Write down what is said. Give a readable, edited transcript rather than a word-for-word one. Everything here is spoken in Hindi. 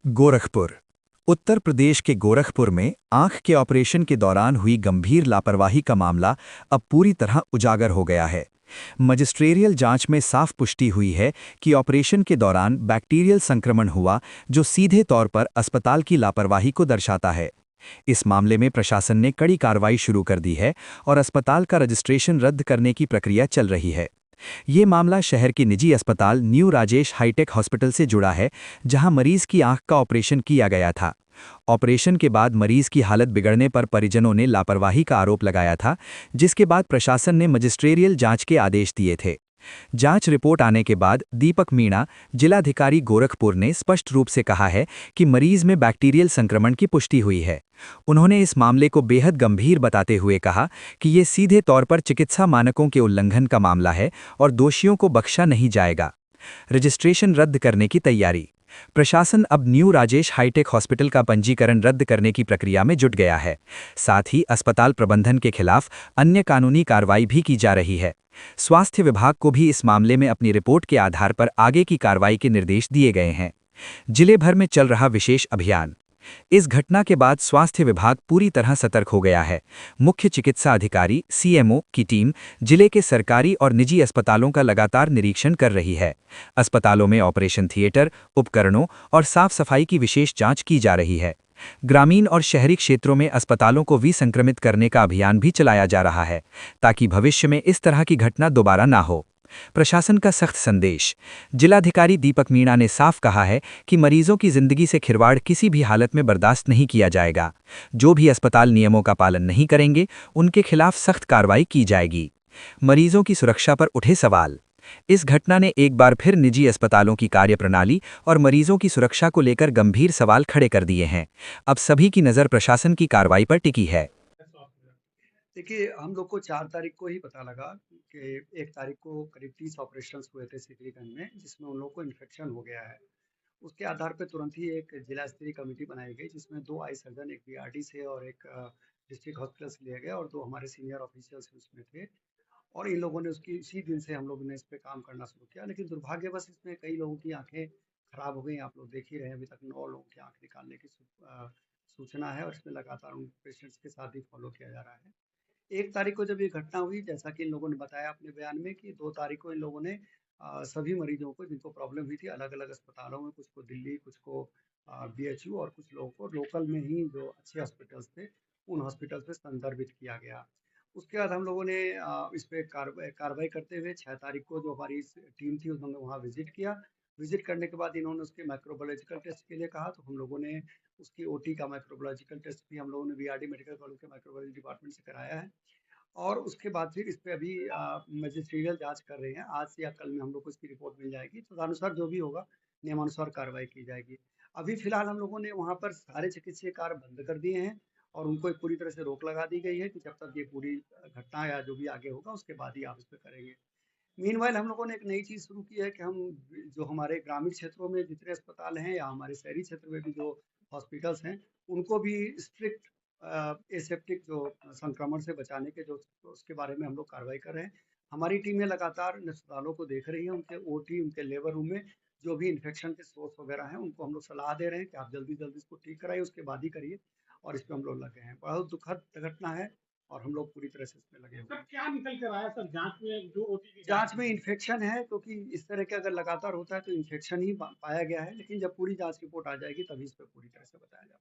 गोरखपुर। उत्तर प्रदेश के गोरखपुर में आंख के ऑपरेशन के दौरान हुई गंभीर लापरवाही का मामला अब पूरी तरह उजागर हो गया है। मजिस्ट्रियल जांच में साफ पुष्टि हुई है कि ऑपरेशन के दौरान बैक्टीरियल संक्रमण हुआ, जो सीधे तौर पर अस्पताल की लापरवाही को दर्शाता है। इस मामले में प्रशासन ने कड़ी कार्रवाई शुरू कर दी है और अस्पताल का रजिस्ट्रेशन रद्द करने की प्रक्रिया चल रही है। ये मामला शहर के निजी अस्पताल न्यू राजेश हाईटेक हॉस्पिटल से जुड़ा है, जहां मरीज की आंख का ऑपरेशन किया गया था। ऑपरेशन के बाद मरीज की हालत बिगड़ने पर परिजनों ने लापरवाही का आरोप लगाया था, जिसके बाद प्रशासन ने मजिस्ट्रियल जांच के आदेश दिए थे। जांच रिपोर्ट आने के बाद दीपक मीणा, जिलाधिकारी गोरखपुर ने स्पष्ट रूप से कहा है कि मरीज में बैक्टीरियल संक्रमण की पुष्टि हुई है। उन्होंने इस मामले को बेहद गंभीर बताते हुए कहा कि ये सीधे तौर पर चिकित्सा मानकों के उल्लंघन का मामला है और दोषियों को बख्शा नहीं जाएगा। रजिस्ट्रेशन रद्द करने की तैयारी। प्रशासन अब न्यू राजेश हाईटेक हॉस्पिटल का पंजीकरण रद्द करने की प्रक्रिया में जुट गया है। साथ ही अस्पताल प्रबंधन के खिलाफ अन्य कानूनी कार्रवाई भी की जा रही है। स्वास्थ्य विभाग को भी इस मामले में अपनी रिपोर्ट के आधार पर आगे की कार्रवाई के निर्देश दिए गए हैं। जिले भर में चल रहा विशेष अभियान। इस घटना के बाद स्वास्थ्य विभाग पूरी तरह सतर्क हो गया है। मुख्य चिकित्सा अधिकारी सीएमओ की टीम जिले के सरकारी और निजी अस्पतालों का लगातार निरीक्षण कर रही है। अस्पतालों में ऑपरेशन थिएटर, उपकरणों और साफ सफाई की विशेष जांच की जा रही है। ग्रामीण और शहरी क्षेत्रों में अस्पतालों को विसंक्रमित करने का अभियान भी चलाया जा रहा है, ताकि भविष्य में इस तरह की घटना दोबारा ना हो। प्रशासन का सख्त संदेश। जिलाधिकारी दीपक मीणा ने साफ कहा है कि मरीजों की जिंदगी से खिलवाड़ किसी भी हालत में बर्दाश्त नहीं किया जाएगा। जो भी अस्पताल नियमों का पालन नहीं करेंगे, उनके खिलाफ सख्त कार्रवाई की जाएगी। मरीजों की सुरक्षा पर उठे सवाल। इस घटना ने एक बार फिर निजी अस्पतालों की कार्यप्रणाली और मरीजों की सुरक्षा को लेकर गंभीर सवाल खड़े कर दिए हैं। अब सभी की नज़र प्रशासन की कार्रवाई पर टिकी है। देखिए, हम लोग को 4 तारीख को ही पता लगा कि 1 तारीख को करीब 30 ऑपरेशंस हुए थे सिकरीगंज में, जिसमें उन लोगों को इन्फेक्शन हो गया है। उसके आधार पे तुरंत ही एक जिला स्तरीय कमेटी बनाई गई, जिसमें 2 आई सर्जन, एक बीआरडी से और एक डिस्ट्रिक्ट हॉस्पिटल से लिए गए और 2 हमारे सीनियर ऑफिशियल्स उसमें थे। और इन लोगों ने उसकी उसी दिन से हम लोगों ने इस पे काम करना शुरू किया। लेकिन दुर्भाग्यवश इसमें कई लोगों की आँखें खराब हो गई। आप लोग देख ही रहे हैं, अभी तक 9 लोगों की आँख निकालने की सूचना है और इसमें लगातार उन पेशेंट्स के साथ ही फॉलो किया जा रहा है। 1 तारीख को जब ये घटना हुई, जैसा कि इन लोगों ने बताया अपने बयान में कि 2 तारीख को इन लोगों ने सभी मरीजों को जिनको प्रॉब्लम हुई थी अलग-अलग अस्पतालों में, कुछ को दिल्ली, कुछ को बीएचयू और कुछ लोगों को लोकल में ही जो अच्छे हॉस्पिटल्स थे, उन हॉस्पिटल्स में संदर्भित किया गया। उसके बाद हम लोगों ने इस पे कार्रवाई करते हुए 6 तारीख को जो हमारी टीम थी उन्होंने वहाँ विजिट किया। विजिट करने के बाद इन्होंने उसके माइक्रोबायोलॉजिकल टेस्ट के लिए कहा, तो हम लोगों ने उसकी ओटी का माइक्रोबायोलॉजिकल टेस्ट भी हम लोगों ने बीआरडी मेडिकल कॉलेज के माइक्रोबायोलॉजी डिपार्टमेंट से कराया है। और उसके बाद फिर इस पे अभी मजिस्ट्रियल जांच कर रहे हैं। आज या कल में हम लोग को इसकी रिपोर्ट मिल जाएगी, तो तदनुसार जो भी होगा नियमानुसार कार्रवाई की जाएगी। अभी फिलहाल हम लोगों ने वहाँ पर सारे चिकित्सीय कार्य बंद कर दिए हैं और उनको एक पूरी तरह से रोक लगा दी गई है कि जब तक ये पूरी घटना या जो भी आगे होगा उसके बाद ही आप इस पे करेंगे। मीनवाइल हम लोगों ने एक नई चीज़ शुरू की है कि हम जो हमारे ग्रामीण क्षेत्रों में जितने अस्पताल हैं या हमारे शहरी क्षेत्र में भी जो हॉस्पिटल्स हैं, उनको भी स्ट्रिक्ट एसेप्टिक जो संक्रमण से बचाने के जो उसके बारे में हम लोग कार्रवाई कर रहे हैं। हमारी टीमें लगातार इन अस्पतालों को देख रही हैं, उनके ओटी, उनके लेबर रूम में जो भी इन्फेक्शन के सोर्स वगैरह हैं, उनको हम लोग सलाह दे रहे हैं कि आप जल्दी-जल्दी इसको ठीक कराइए, उसके बाद ही करिए और इस पे हम लोग लगे हैं। बहुत दुखद घटना है और हम लोग पूरी तरह से इसमें लगे हुए सर हैं। क्या निकल कर आया सर जांच में जो ओटी की जांच जाँच में इन्फेक्शन है, क्योंकि इस तरह के अगर लगातार होता है तो इन्फेक्शन ही पाया गया है, लेकिन जब पूरी जाँच रिपोर्ट आ जाएगी तभी इस पे पूरी तरह से बताया जाएगा।